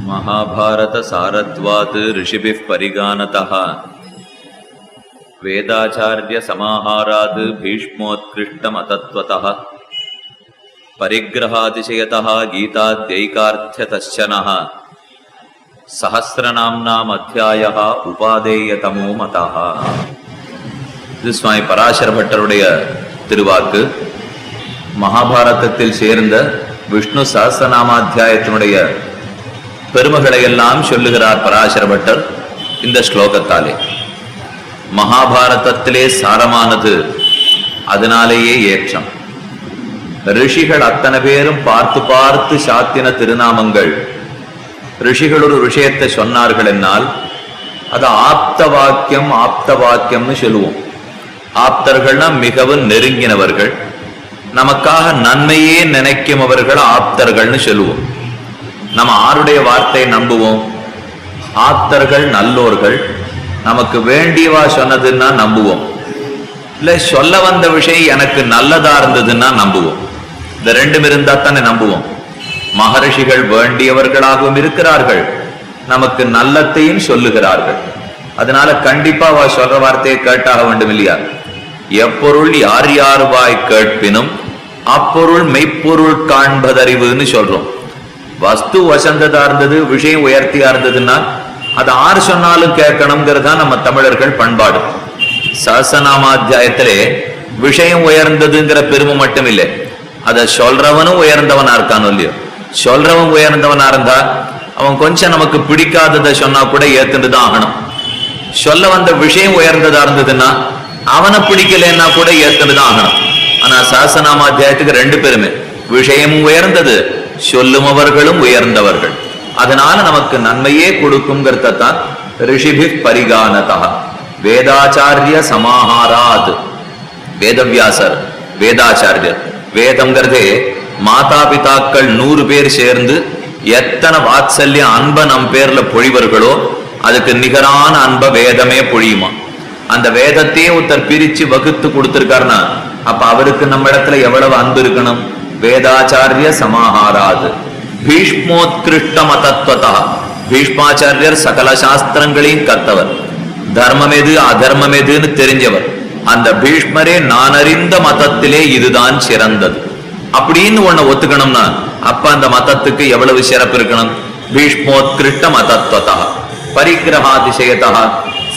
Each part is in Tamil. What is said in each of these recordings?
महाभारत सारत्वात् ऋषिभिः परिगानतः वेदाचार्य समाहारात् भीष्मोत्कृष्टमतत्वतः परिग्रहातिशयतः गीताद्यैकार्थ्यतश्चनः सहस्रनाम्नाम् अध्यायः उपादेयतमो मतः. இது சுவாமி பராசர பட்டருடைய திருவாக்கு. மகாபாரதத்தில் சேர்ந்த விஷ்ணு சஹஸ்ரநாமாத்தியாயத்தினுடைய பெருமைகளை எல்லாம் சொல்லுகிறார் பராசர பட்டர் இந்த ஸ்லோகத்தாலே. மகாபாரதத்திலே சாரமானது, அதனாலேயே ஏற்றம். ரிஷிகள் அத்தனை பேரும் பார்த்து பார்த்து சாத்தின திருநாமங்கள். ரிஷிகள் ஒரு விஷயத்தை சொன்னார்கள் என்னால் அது ஆப்த வாக்கியம்னு சொல்லுவோம். ஆப்தர்கள்னா மிகவும் நெருங்கினவர்கள், நமக்காக நன்மையே நினைக்குமவர்கள் ஆப்தர்கள்னு சொல்லுவோம். நம்ம ஆருடைய வார்த்தையை நம்புவோம்? ஆப்தர்கள் நல்லோர்கள், நமக்கு வேண்டியவா சொன்னதுன்னா நம்புவோம், இல்ல சொல்ல வந்த விஷயம் எனக்கு நல்லதா இருந்ததுன்னா நம்புவோம். இந்த ரெண்டும் இருந்தா தானே நம்புவோம். மகரிஷிகள் வேண்டியவர்களாகவும் இருக்கிறார்கள், நமக்கு நல்லத்தையும் சொல்லுகிறார்கள். அதனால கண்டிப்பா அவ சொல்ற வார்த்தையை கேட்டாக வேண்டும் இல்லையா? எப்பொருள் யார் யாருவாய் கேட்பினும் அப்பொருள் மெய்ப்பொருள் காண்பதறிவுன்னு சொல்றோம். வஸ்து வசந்ததா இருந்தது, விஷயம் உயர்த்தியா இருந்ததுன்னா அது ஆறு சொன்னாலும் கேட்கணுங்கிறது தான் நம்ம தமிழர்கள் பண்பாடு. சஹஸ்ரநாமாத்தியாயத்திலே விஷயம் உயர்ந்ததுங்கிற பெருமை மட்டும் இல்லை, அதை சொல்றவனும் உயர்ந்தவனா இருக்கானோ இல்லையோ. சொல்றவன் உயர்ந்தவனா இருந்தா அவன் கொஞ்சம் நமக்கு பிடிக்காததை சொன்னா கூட ஏத்துட்டு தான் ஆகணும். சொல்ல வந்த விஷயம் உயர்ந்ததா இருந்ததுன்னா அவனை பிடிக்கலன்னா கூட ஏத்துட்டு தான் ஆகணும். ஆனா சஹஸ்ரநாமாத்தியாயத்துக்கு ரெண்டு பேருமே, விஷயமும் உயர்ந்தது, சொல்லுமவர்களும் உயர்ந்தவர்கள். அதனால நமக்கு நன்மையே கொடுக்கும்ங்கிறதான் ரிஷிபி பரிகானதா வேதாச்சாரிய சமாஹாராத். வேதவியாசர் வேதாச்சாரியர். வேதம்ங்கிறதே மாதா பிதாக்கள் 100 பேர் சேர்ந்து எத்தனை வாத்சல்யம் அன்ப நம் பேர்ல பொழிவர்களோ அதுக்கு நிகரான அன்ப வேதமே பொழியுமா. அந்த வேதத்தையே ஒருத்தர் பிரிச்சு வகுத்து கொடுத்திருக்காருன்னா அப்ப அவருக்கு நம்ம இடத்துல எவ்வளவு அன்பு இருக்கணும். வேதாச்சாரிய சமாஹாராது பீஷ்மோத்கிருஷ்ட மதத்வதா. பீஷ்மாச்சாரியர் சகல சாஸ்திரங்களையும் கத்தவர், தர்மம் எது அதர்மம் எதுன்னு தெரிஞ்சவர். அந்த பீஷ்மரே நான் அறிந்த மதத்திலே இதுதான் சிறந்தது அப்படின்னு ஒண்ணு ஒத்துக்கணும்னா அப்ப அந்த மதத்துக்கு எவ்வளவு சிறப்பு இருக்கணும். பீஷ்மோத்கிருஷ்ட மதத்வதா பரிகிரகாதிசயத்தா.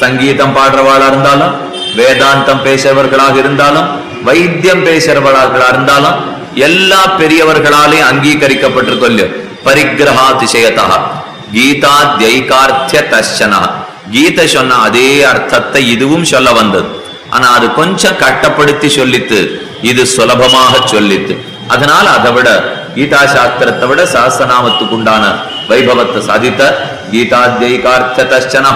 சங்கீதம் பாடுறவாளா இருந்தாலும், வேதாந்தம் பேசுறவர்களாக இருந்தாலும், வைத்தியம் பேசுறவர்களா இருந்தாலும் எல்லா பெரியவர்களாலே அங்கீகரிக்கப்பட்டிருக்கொள்ள பரிகிரகாதிசயத்தா. கீதாத்யைகார்த்திய தர்சனா. கீதை சொன்ன அதே அர்த்தத்தை இதுவும் சொல்ல வந்தது. ஆனா அது கொஞ்சம் கட்டப்படுத்தி சொல்லித்து, இது சுலபமாக சொல்லித்து. அதனால அதை விட கீதா சாஸ்திரத்தை விட சஹஸ்ரநாமத்துக்கு உண்டான வைபவத்தை சாதித்த கீதாத்யைகார்த்திய தர்சனா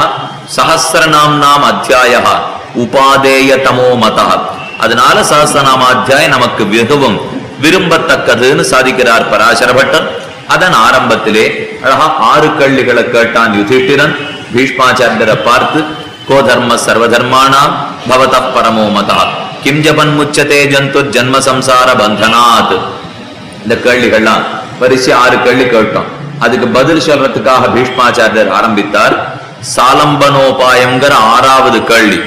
சஹஸ்ரநாம்னாம் அத்தியாய உபாதேயதமோ மதா. அதனால சஹஸ்ரநாமாத்தியாயம் நமக்கு மிகவும் விரும்பத்தக்கதுன்னு சாதிக்கிறார் பராசர பட்டர். அதன் ஆரம்பத்திலே அழகா 6 கேள்விகளை கேட்டான் யுதிஷ்டிரன். பீஷ்மாச்சாரியரை பார்த்து கோதர்ம சர்வதர்மாணாம் பவத பரமோ மதா கிம் ஜபன் முச்சதே ஜந்து ஜன்ம சம்சார பந்தனாத். இந்த கேள்விகள்லாம் வரிசை 6 கேள்வி கேட்டோம். அதுக்கு பதில் சொல்றதுக்காக பீஷ்மாச்சாரியர் ஆரம்பித்தார். சாலம்பனோபாயம்ங்கிற 6வது கேள்வி.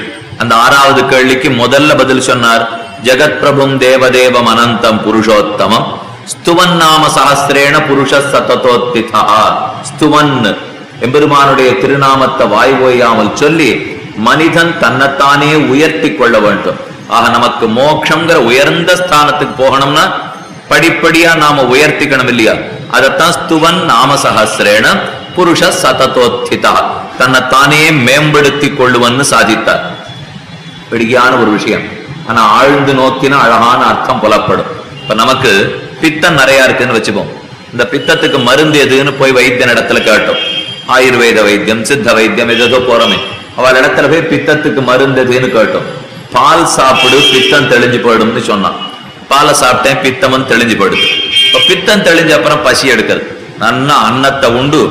அந்த 6வது கேள்விக்கு முதல்ல பதில் சொன்னார். ஜெகத் பிரபும் தேவதேவம் அனந்தம் புருஷோத்தமம் ஸ்துவன் நாம சஹஸ்ரேண புருஷ சததோத்திதா. ஸ்துவன் எம்பெருமானுடைய திருநாமத்தை வாய் ஓயாமல் சொல்லி மனிதன் தன்னைத்தானே உயர்த்தி கொள்ள வேண்டும். ஆக நமக்கு மோட்சம்ங்கிற உயர்ந்த ஸ்தானத்துக்கு போகணும்னா படிப்படியா நாம உயர்த்திக்கணும் இல்லையா? அதத்தான் ஸ்துவன் நாம சஹஸ்ரேண புருஷ சததோத்திதா, தன்னைத்தானே மேம்படுத்தி கொள்ளுவன்னு சாதித்தார். பெடியான ஒரு விஷயம், ஆனா ஆழ்ந்து நோக்கினா அழகான அர்த்தம் புலப்படும். இப்ப நமக்கு பித்தம் நிறைய இருக்குன்னு வச்சுப்போம். இந்த பித்தத்துக்கு மருந்து எதுன்னு போய் வைத்தியன் இடத்துல கேட்டோம். ஆயுர்வேத வைத்தியம், சித்த வைத்தியம், ஏதோ போறோமே, அவள் இடத்துல போய் பித்தத்துக்கு மருந்து எதுன்னு கேட்டோம். பால் சாப்பிடு பித்தம் தெளிஞ்சு போயிடும்னு சொன்னான். பாலை சாப்பிட்டேன், பித்தமும் தெளிஞ்சு போயிடுது. இப்ப பித்தம் தெளிஞ்ச அப்புறம் பசி எடுக்கிறது. நன்னா அன்னத்தை உண்டு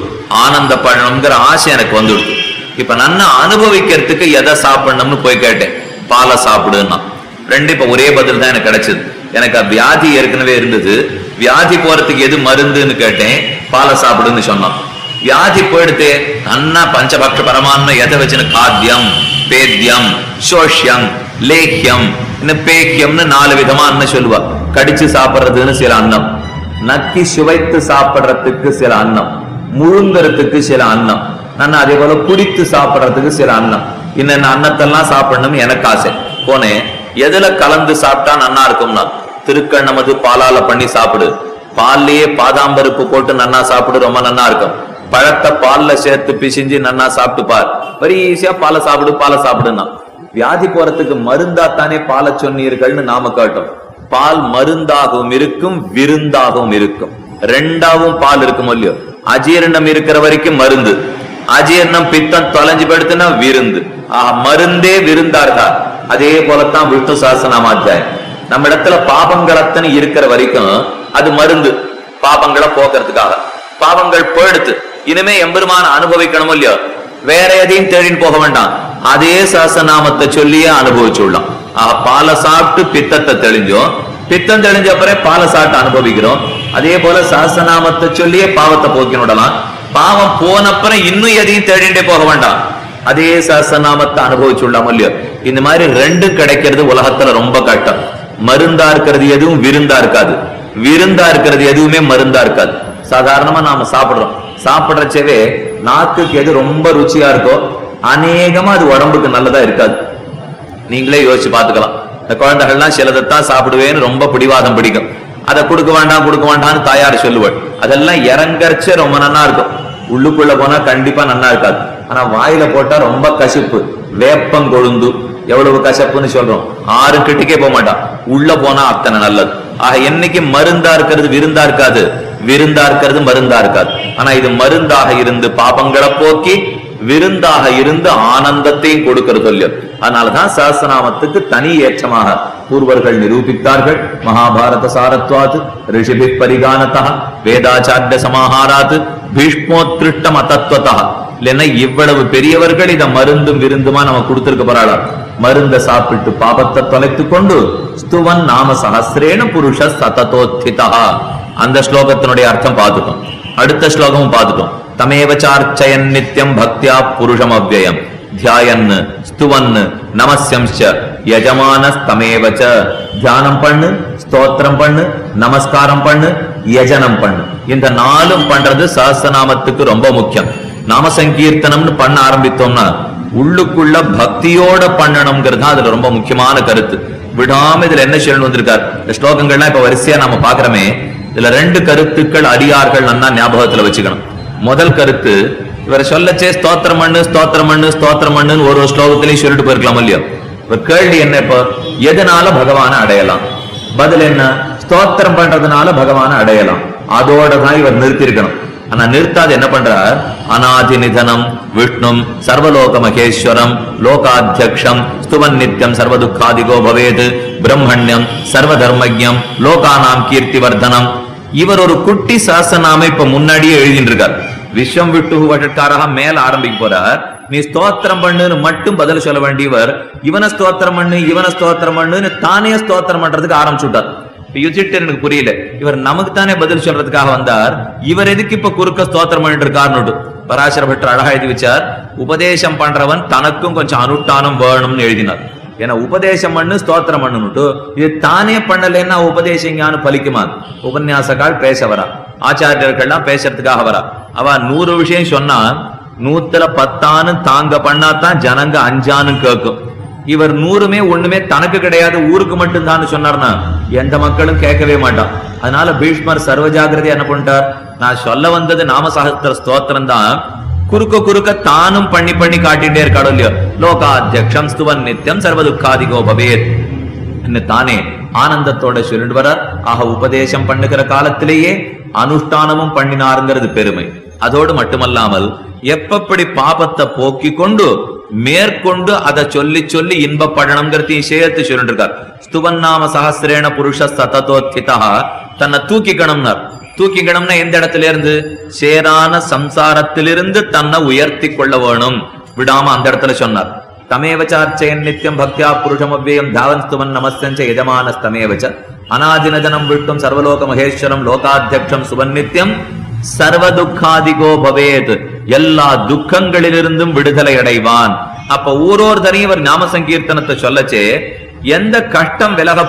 ஆனந்த பழனம்ங்கிற ஆசை எனக்கு வந்துடுது. இப்ப நன்னா அனுபவிக்கிறதுக்கு எதை சாப்பிடணும்னு போய் கேட்டேன். பாலை சாப்பிடுன்னா ரெண்டு இப்ப ஒரே பதில் தான் எனக்கு கிடைச்சது. எனக்கு வியாதி ஏற்கனவே இருந்தது, வியாதி போறதுக்கு எது மருந்துன்னு கேட்டேன், பாலை சாப்பிடுன்னு சொன்னான். வியாதி போயிடுத்து நன்னா பஞ்சபக்ஷ பரமான்ன எதை வச்சுன்னு காத்தியம், பேத்தியம், சோஷ்யம், லேக்கியம், பேக்கியம்னு 4 விதமா அன்னம் சொல்லுவா. கடிச்சு சாப்பிடுறதுன்னு சில அன்னம், நக்கி சுவைத்து சாப்பிடுறதுக்கு சில அன்னம், முழுங்குறதுக்கு சில அன்னம், நான் அதே போல குடித்து சாப்பிடுறதுக்கு சில அன்னம். இன்னும் அன்னத்தெல்லாம் சாப்பிடணும் எனக்கு ஆசை. போனேன், எதுல கலந்து சாப்பிட்டா நன்னா இருக்கும்னா திருக்கண்ணமது பாலால பண்ணி சாப்பிடு, பால்லயே பாதாம்பருப்பு போட்டு நன்னா சாப்பிடு, ரொம்ப நன்னா இருக்கும். பழத்தை பால்ல சேர்த்து பிசிஞ்சு நன்னா சாப்பிட்டு பார், வெரி ஈஸியா பாலை சாப்பிடுன்னா. வியாதி போறதுக்கு மருந்தாத்தானே பாலை சொன்னீர்கள்னு நாம கேட்டோம். பால் மருந்தாகவும் இருக்கும், விருந்தாகவும் இருக்கும். ரெண்டாவும் பால் இருக்கும் இல்லையோ. அஜீரணம் இருக்கிற வரைக்கும் மருந்து, அஜீரணம் பித்தம் தொலைஞ்சு படுத்துனா விருந்து. மருந்தே விருந்தார்கா. அதே போலத்தான் விஷ்ணு சஹஸ்ரநாமாத்தியாயம். நம்ம இடத்துல பாபங்களத்தனை இருக்கிற வரைக்கும் அது மருந்து, பாபங்களை போக்குறதுக்காக. பாவங்கள் போயிடுத்து, இனிமே எம்பெருமான அனுபவிக்கணும் இல்லையோ, வேற எதையும் தேடின்னு போக வேண்டாம், அதே சஹஸ்ரநாமத்தை சொல்லியே அனுபவிச்சுடலாம். பாலை சாப்பிட்டு பித்தத்தை தெளிஞ்சோம், பித்தம் தெளிஞ்ச அப்புறம் பாலை சாப்பிட்டு அனுபவிக்கிறோம். அதே போல சஹஸ்ரநாமத்தை சொல்லியே பாவத்தை போக்கினுடலாம். பாவம் போனப்புறம் இன்னும் எதையும் தேடிண்டே போக வேண்டாம், அதே சஹஸ்ரநாமத்தை அனுபவிச்சுடலாம் இல்லையோ. இந்த மாதிரி ரெண்டும் கிடைக்கிறது உலகத்துல ரொம்ப கஷ்டம். மருந்தா இருக்கிறது எதுவும் விருந்தா இருக்காது, விருந்தா இருக்கிறது எதுவுமே மருந்தா இருக்காது. சாதாரணமா நாம சாப்பிடுறச்சவே நாக்குக்கு எது ரொம்ப ருச்சியா இருக்கோ அநேகமா அது உடம்புக்கு நல்லதா இருக்காது. நீங்களே யோசிச்சு பாத்துக்கலாம். இந்த குழந்தைகள்லாம் சிலதைத்தான் சாப்பிடுவேன்னு ரொம்ப பிடிவாதம் பிடிக்கும். அதை கொடுக்க வேண்டாம்னு தாயார் சொல்லுவாள். அதெல்லாம் இறங்கறச்சே ரொம்ப நன்னா இருக்கும், உள்ளுக்குள்ள போனா கண்டிப்பா நன்னா இருக்காது. ஆனா வாயில போட்டா ரொம்ப கசிப்பு. வேப்பங்கொழுந்து எவ்வளவு கசப்புன்னு சொல்றோம், 6 கிட்டக்கே போக மாட்டான், உள்ள போனா அத்தனை நல்லது. ஆக என்னைக்கு மருந்தா இருக்கிறது விருந்தா இருக்காது, விருந்தா இருக்கிறது மருந்தா இருக்காது. ஆனா இது மருந்தாக இருந்து பாபங்களை போக்கி, விருந்தாக இருந்து ஆனந்தத்தையும் கொடுக்கிறது இல்லையோ. அதனாலதான் சஹஸ்ரநாமத்துக்கு தனி ஏற்றமாக பூர்வர்கள் நிரூபித்தார்கள். மகாபாரத சாரத்வாத், ரிஷிபி பரிகானதா, வேதாச்சாரிய சமாஹாராத், பீஷ்மோத்ருஷ்ட மதத்வதா. இல்லைன்னா இவ்வளவு பெரியவர்கள் இத மருந்தும் விருந்துமா நம்ம கொடுத்திருக்க போறாளா? மருந்த சாப்பிட்டு பாபத்தை தொலைத்து கொண்டு ஸ்துவன் நாம சஹஸ்ரேன புருஷ சததோத்திதா. அந்த ஸ்லோகத்தினுடைய அர்த்தம் பார்த்துட்டோம். அடுத்த ஸ்லோகமும் பார்த்துட்டோம். தமேவச்சார்ச்சயன் நித்யம் பக்தியா புருஷம் அவ்யயம் தியாயன் ஸ்துவன் நமஸ்யம்ச யஜமானஸ்தமேவச. தியானம் பண்ணு, ஸ்தோத்திரம் பண்ணு, நமஸ்காரம் பண்ணு, யஜனம் பண்ணு. இந்த 4 பண்றது சஹஸ்ரநாமத்துக்கு ரொம்ப முக்கியம். நாம சங்கீர்த்தனம்னு பண்ண ஆரம்பித்தோம்னா உள்ளுக்குள்ள பக்தியோட பண்ணணுங்கிறது அதுல ரொம்ப முக்கியமான கருத்து. விடாம இதுல என்ன சொல்லணும் வந்திருக்கார். இந்த ஸ்லோகங்கள்லாம் இப்ப வரிசையா நாம பாக்குறோமே, இதுல 2 கருத்துக்கள் அடியார்கள் நன்னா ஞாபகத்துல வச்சுக்கணும். முதல் கருத்து, இவரை சொல்லச்சே ஸ்தோத்திரம் பண்ணுன்னு ஒரு ஸ்லோகத்திலையும் சொல்லிட்டு போயிருக்கலாம் இல்லையோ. இப்ப கேள்வி என்ன, இப்ப எதனால பகவான அடையலாம்? பதில் என்ன? ஸ்தோத்திரம் பண்றதுனால பகவான அடையலாம். அதோட தான் இவர் நிறுத்தி இருக்கணும். ஆனா நிறுத்தாது என்ன பண்றார்? அநாதி நிதனம் விஷ்ணும் சர்வலோக மகேஸ்வரம் லோகாத்தியக்ஷம் ஸ்துவன் நித்யம் சர்வதுக்காதிகோ பவேத் பிரம்மண்யம் சர்வதர்மஜ்யம் லோகானாம் கீர்த்தி வர்தனம். இவர் ஒரு குட்டி சஹஸ்ரநாமம் இப்ப முன்னாடியே எழுதிட்டு இருக்கார். விஸ்வம் விட்டு வட்டக்காரக மேல ஆரம்பிக்க போறார். நீ ஸ்தோத்திரம் பண்ணுன்னு மட்டும் பதில் சொல்ல வேண்டியவர் இவனை ஸ்தோத்திரம் பண்ணுன்னு தானே ஸ்தோத்திரம் பண்றதுக்கு ஆரம்பிச்சுட்டார். எனக்கு புரியல, இவர் நமக்கு தானே பதில் சொல்றதுக்காக வந்தார், இவர் எதுக்கு இப்ப குறுக்க ஸ்தோத்திரம் பண்ணிட்டு இருக்காருன்னு பராசர பட்டர் அழகா எழுதி வச்சார். உபதேசம் பண்றவன் தனக்கும் கொஞ்சம் அனுஷ்டானம் வேணும்னு எழுதினார். ஏன்னா உபதேசம் பண்ணு ஸ்தோத்திரம் பண்ணுட்டு இது தானே பண்ணலன்னா உபதேசம் ஞானம் பலிக்குமா? உபன்யாசக்கால் பேச வரா, ஆச்சாரியர்கள்லாம் பேசுறதுக்காக வரா. அவ 100 விஷயம் சொன்னா 110 தாங்க பண்ணாதான் ஜனங்க 5 கேட்கும். இவர் 100மே ஒண்ணுமே தனக்கு கிடையாது, ஊருக்கு மட்டும் தான் சொன்னார்னா எந்த மக்களும் கேட்கவே மாட்டான். அதனால பீஷ்மர் சர்வ ஜாகிரதை என்ன பண்ணிட்டார்? நான் சொல்ல வந்தது நாம சஹஸ்ர ஸ்தோத்திரம் தான், குறுக்க தானும் பண்ணி காட்டிட்டே இருக்காடோ இல்லையோ. லோகாத்தியக்ஷம் ஸ்துவன் நித்யம் சர்வதுக்காதிகோ பவேத் தானே ஆனந்தத்தோட சொல்லிட்டு வர. ஆக உபதேசம் பண்ணுகிற காலத்திலேயே அனுஷ்டானமும் பண்ணினாருங்கிறது பெருமை. அதோடு மட்டுமல்லாமல் எப்படி பாபத்தை போக்கி கொண்டு மேற்கொண்டு அதை சொல்லி இன்பப்படணுங்கிறதையும் சேர்த்து சொல்லிட்டு இருக்கார். ஸ்துவன் நாம சஹஸ்ரேன புருஷ சததோத்திதா. தன்னை தூக்கிக்கணும்னா எந்த இடத்துல இருந்து? சேரான சம்சாரத்திலிருந்து தன்னை உயர்த்தி கொள்ள வேணும், விடாம அந்த இடத்துல சொன்னார். தமேவச்சார்ச்சயன் நித்யம் பக்தியா புருஷம் அவ்யயம் தாவன் ஸ்துவன் நமஸ்தஞ்ச யஜமானஸ்தமேவச்ச அநாதினஜனம் விட்டும் சர்வலோக மகேஸ்வரம் லோகாத்தியக்ஷம் சுவன் நித்யம் சர்வ துக்காதிகோ பவேத், எல்லா துக்கங்களிலிருந்தும் விடுதலை அடைவான். அப்ப ஊரோர்தனையும் இவர் நாம சங்கீர்த்தனத்தை சொல்லச்சே எந்த கஷ்டம் விலக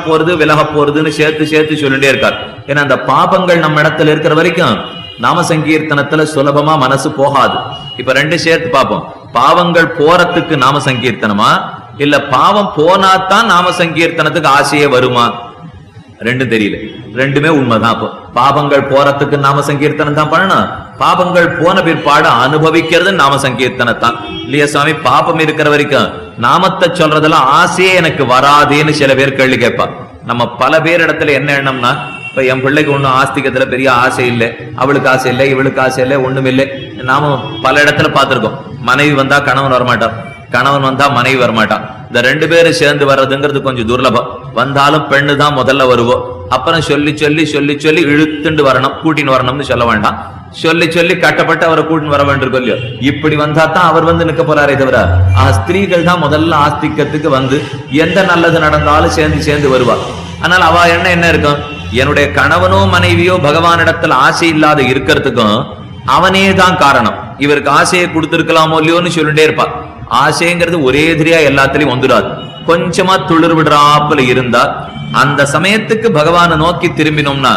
போறதுன்னு சேர்த்து சேர்த்து சொல்லிட்டே இருக்கார். ஏன்னா அந்த பாபங்கள் நம்ம இடத்துல இருக்கிற வரைக்கும் நாம சங்கீர்த்தனத்துல சுலபமா மனசு போகாது. இப்ப ரெண்டு சேர்த்து பார்ப்போம். பாவங்கள் போறதுக்கு நாம சங்கீர்த்தனமா, இல்ல பாவம் போனாத்தான் நாம சங்கீர்த்தனத்துக்கு ஆசையே வருமா? ரெண்டும் தெரியல. ரெண்டுமே உண்மைதான். அப்போ பாவங்கள் போறதுக்கு நாம சங்கீர்த்தனம் தான் பண்ணணும், பாவங்கள் போன பிற்பாடு அனுபவிக்கிறது நாம சங்கீர்த்தனத்தான் இல்லையா சுவாமி? பாபம் இருக்கிற வரைக்கும் நாமத்தை சொல்றதெல்லாம் ஆசையே எனக்கு வராதேன்னு சில பேர் கேள்வி கேட்பா. நம்ம பல பேர் இடத்துல என்ன எண்ணம்னா, இப்ப என் பிள்ளைக்கு ஒன்னும் ஆஸ்திகத்துல பெரிய ஆசை இல்லை, அவளுக்கு ஆசை இல்லை, இவளுக்கு ஆசை இல்லை, ஒண்ணும் இல்லை. நாம பல இடத்துல பார்த்திருக்கோம். மனைவி வந்தா கணவன் வரமாட்டான், கணவன் வந்தா மனைவி வரமாட்டான். இந்த ரெண்டு பேரும் சேர்ந்து வர்றதுங்கிறது கொஞ்சம் துர்லபம். வந்தாலும் பெண்ணு தான் முதல்ல வருவோம். அப்புறம் சொல்லி சொல்லி சொல்லி சொல்லி இழுத்துண்டு வரணும், கூட்டின்னு வரணும்னு சொல்ல வேண்டாம். சொல்லி சொல்லி கட்டப்பட்டு அவரை கூட்டின்னு வர வேண்டியிருக்கோம் இல்லையோ? இப்படி வந்தா தான் அவர் வந்து நிக்க போறாரே தவிர ஸ்திரீகள் தான் முதல்ல ஆஸ்திகத்துக்கு வந்து எந்த நல்லது நடந்தாலும் சேர்ந்து சேர்ந்து வருவா. ஆனால் அவ என்ன இருக்கும், என்னுடைய கணவனோ மனைவியோ பகவானிடத்துல ஆசை இல்லாத இருக்கிறதுக்கும் அவனே தான் காரணம். இவருக்கு ஆசையை கொடுத்திருக்கலாமோ இல்லையோன்னு சொல்லிட்டே இருப்பா. ஆசைங்கிறது ஒரே எதிரியா எல்லாத்திலையும் வந்துடாது. கொஞ்சமா துளிர் விடுறாப்புல இருந்தா அந்த சமயத்துக்கு பகவானை நோக்கி திரும்பினோம்னா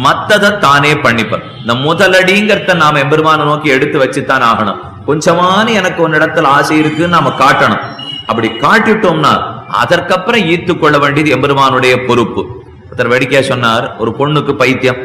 மத்ததை தானே பண்ணிப்பார். இந்த முதலடிங்கிறத நாம எம்பெருமானை நோக்கி எடுத்து வச்சுத்தான் ஆகணும். கொஞ்சமான எனக்கு ஒரு இடத்துல ஆசை இருக்குன்னு நாம காட்டணும். அப்படி காட்டிட்டோம்னா அதற்கப்புறம் ஈர்த்து கொள்ள வேண்டியது எம்பெருமானுடைய பொறுப்பு. ஒருத்தர் வேடிக்கையா சொன்னார், ஒரு பொண்ணுக்கு பைத்தியம்,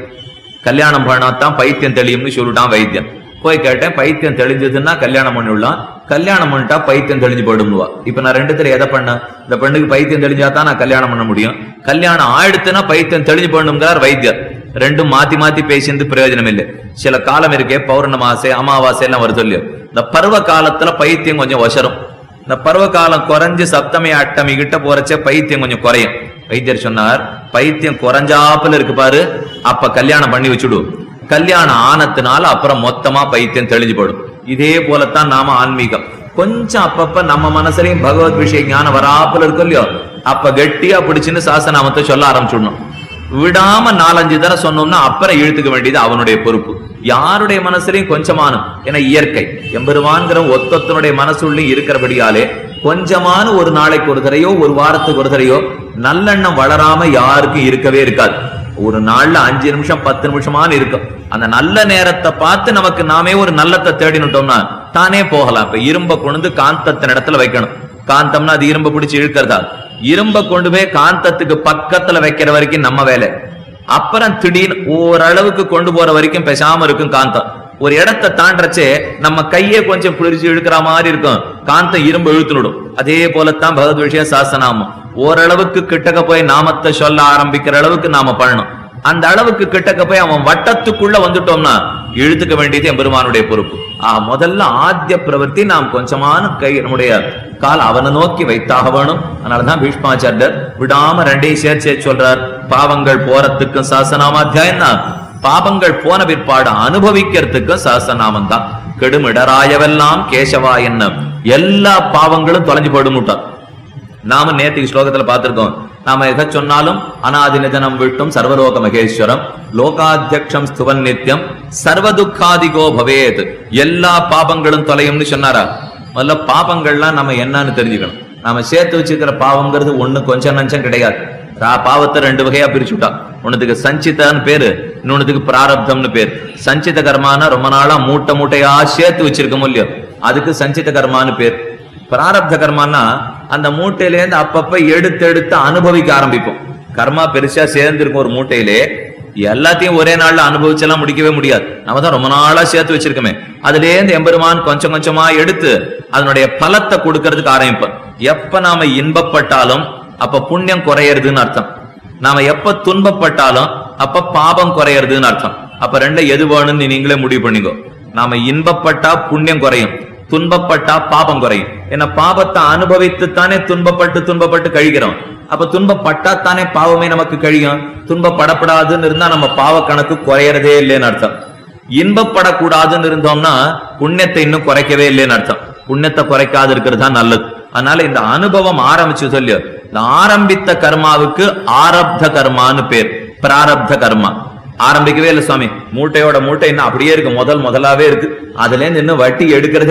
கல்யாணம் பண்ணாதான் பைத்தியம் தெளியும்னு சொல்லிட்டான் வைத்தியம். போய் கேட்டேன், பைத்தியம் தெளிஞ்சதுன்னா கல்யாணம் பண்ணிவிடலாம், கல்யாணம் பண்ணிட்டா பைத்தியம் தெளிஞ்சு போயிடுவா. இப்ப நான் ரெண்டுத்துல எதை பண்ண? இந்த பெண்ணுக்கு பைத்தியம் தெளிஞ்சாதான் நான் கல்யாணம் பண்ண முடியும், கல்யாணம் ஆயிடுத்துன்னா பைத்தியம் தெளிஞ்சு போயிடுங்கிறார் வைத்தியர். ரெண்டும் மாத்தி மாத்தி பேசிந்து பிரயோஜனம் இல்லை. சில காலம் இருக்கே, பௌர்ணமாசை அமாவாசை எல்லாம் வருது இல்லையோ, இந்த பருவ காலத்துல பைத்தியம் கொஞ்சம் வசரும். இந்த பருவ காலம் குறைஞ்சு சப்தமி அட்டமி கிட்ட போறச்சே பைத்தியம் கொஞ்சம் குறையும். வைத்தியர் சொன்னார், பைத்தியம் குறைஞ்சாப்புல இருக்கு பாரு, அப்ப கல்யாணம் பண்ணி வச்சுடு. கல்யாணம் ஆனத்தினால அப்புறம் மொத்தமா பைத்தியம் தெளிஞ்சு போடும். இதே போலத்தான் நாம ஆன்மீகம் கொஞ்சம் அப்பப்ப நம்ம மனசுலயும் பகவத் விஷய ஞானம் வராப்புல இருக்கும் இல்லையோ, அப்ப கெட்டியா பிடிச்சுன்னு சாசநாமத்தை சொல்ல ஆரம்பிச்சுடணும். விடாம 4-5 தடவை சொன்னோம்னா அப்புறம் இழுத்துக்க வேண்டியது அவனுடைய பொறுப்பு. யாருடைய மனசுலயும் கொஞ்சமான, ஏன்னா இயற்கை எம்பெருமான்கிற ஒத்தொத்தனுடைய மனசுள்ளையும் இருக்கிறபடியாலே கொஞ்சமான ஒரு நாளைக்கு ஒரு தரையோ ஒரு வாரத்துக்கு ஒரு தரையோ நல்லெண்ணம் வளராம யாருக்கும் இருக்கவே இருக்காது. ஒரு நாள்ல 5 நிமிஷம் 10 நிமிஷமான இருக்கும். அந்த நல்ல நேரத்தை பார்த்து நமக்கு நாமே ஒரு நல்லத்தை தேடினுட்டோம்னா தானே போகலாம். இப்ப இரும்ப கொண்டு காந்தத்தின் இடத்துல வைக்கணும். காந்தம்னா அது இரும்ப பிடிச்சு இழுக்கிறதா, இரும்ப கொண்டு போய் காந்தத்துக்கு பக்கத்துல வைக்கிற வரைக்கும் நம்ம வேலை. அப்புறம் திடீர்னு ஓரளவுக்கு கொண்டு போற வரைக்கும் பேசாம இருக்கும் காந்தம். ஒரு இடத்தை தாண்டச்சே நம்ம கையே கொஞ்சம் குளிர்ச்சி இழுக்கிற மாதிரி இருக்கும், காந்தம் இரும்பு இழுத்துடும். அதே போலத்தான் பகவத் விஷயம் சாஸ்திரநாமம். ஓரளவுக்கு கிட்டக்க போய் நாமத்தை சொல்ல ஆரம்பிக்கிற அளவுக்கு நாம பண்ணணும். அந்த அளவுக்கு கிட்டக்க போய் அவன் வட்டத்துக்குள்ள வந்துட்டோம்னா இழுத்துக்க வேண்டியது எம்பெருமானுடைய பொறுப்பு. முதல்ல ஆத்திய பிரவர்த்தி நாம் கொஞ்சமான கை நம்முடைய கால் அவனை நோக்கி வைத்தாக வேணும். அதனாலதான் பீஷ்மாச்சாரியர் விடாம ரெண்டையும் சேர்த்து சொல்றார். பாவங்கள் போறதுக்கும் சாசனாமாத்தியாயம் தான், பாபங்கள் போன பிற்பாடு அனுபவிக்கிறதுக்கும் சாசநாமம் தான். கெடுமிடராயவெல்லாம் கேசவா என்ன, எல்லா பாவங்களும் தொலைஞ்சு போயிடுமுட்டான். நாம நேற்றுக்கு ஸ்லோகத்துல பார்த்திருக்கோம், நாம எதை சொன்னாலும் அநாதி நிதனம் விட்டும் சர்வலோக மகேஸ்வரம் லோகாத்தியக்ஷம் ஸ்துவன் நித்தியம் சர்வ துக்காதிகோ பவேத், எல்லா பாபங்களும் தொலையும்னு சொன்னாரா? முதல்ல பாபங்கள்லாம் நம்ம என்னன்னு தெரிஞ்சுக்கணும். நாம சேர்த்து வச்சுக்கிற பாவங்கிறது ஒண்ணு கொஞ்சம் நஞ்சம் கிடையாது. பாவத்தை 2 வகையா பிரிச்சுட்டா. ஒன்னுக்கு சஞ்சிதன்னு பேரு, இன்னொன்னுக்கு பிராரப்தம்னு பேரு. சஞ்சித கர்மானா ரொம்ப நாளா மூட்டையா சேர்த்து வச்சிருக்கோம் இல்லையோ, அதுக்கு சஞ்சித கர்மான்னு பேர். பிராரப்த கர்மானா அந்த மூட்டையிலேருந்து அப்பப்ப எடுத்து அனுபவிக்க ஆரம்பிப்போம். கர்மா பெருசா சேர்ந்து இருக்கும் ஒரு மூட்டையிலே, எல்லாத்தையும் ஒரே நாள்ல அனுபவிச்செல்லாம் முடிக்கவே முடியாது. நம்ம தான் ரொம்ப நாளா சேர்த்து வச்சிருக்கோமே, அதுல இருந்து எம்பெருமான் கொஞ்சம் கொஞ்சமா எடுத்து அதனுடைய பலத்தை கொடுக்கறதுக்கு ஆரம்பிப்போம். எப்ப நாம இன்பப்பட்டாலும் அப்ப புண்ணியம் குறையறதுன்னு அர்த்தம். நாம எப்ப துன்பப்பட்டாலும் அப்ப பாபம் குறையறதுன்னு அர்த்தம். அப்ப ரெண்ட எது வேணும்னு நீங்களே முடிவு பண்ணிக்கோ. நாம இன்பப்பட்டா புண்ணியம் குறையும், துன்பப்பட்டா பாபம் குறையும். ஏன்னா பாபத்தை அனுபவித்துத்தானே துன்பப்பட்டு கழிக்கிறோம். அப்ப துன்பப்பட்டா தானே பாவமே நமக்கு கழியும். துன்பப்படப்படாதுன்னு இருந்தா நம்ம பாவ கணக்கு குறையறதே இல்லைன்னு அர்த்தம். இன்பப்படக்கூடாதுன்னு இருந்தோம்னா புண்ணியத்தை இன்னும் குறைக்கவே இல்லைன்னு அர்த்தம். புண்ணியத்தை குறைக்காது இருக்கிறது தான் நல்லது. அதனால இந்த அனுபவம் ஆரம்பிச்சு சொல்லி, இந்த ஆரம்பித்த கர்மாவுக்கு ஆரப்த கர்மான்னு பேர், பிராரப்த கர்மா. ஆரம்பிக்கவே இல்லை சுவாமி, மூட்டையோட மூட்டை இன்னும் அப்படியே இருக்கு, முதலாவே இருக்கு, அதுல இருந்து இன்னும் வட்டி எடுக்கிறது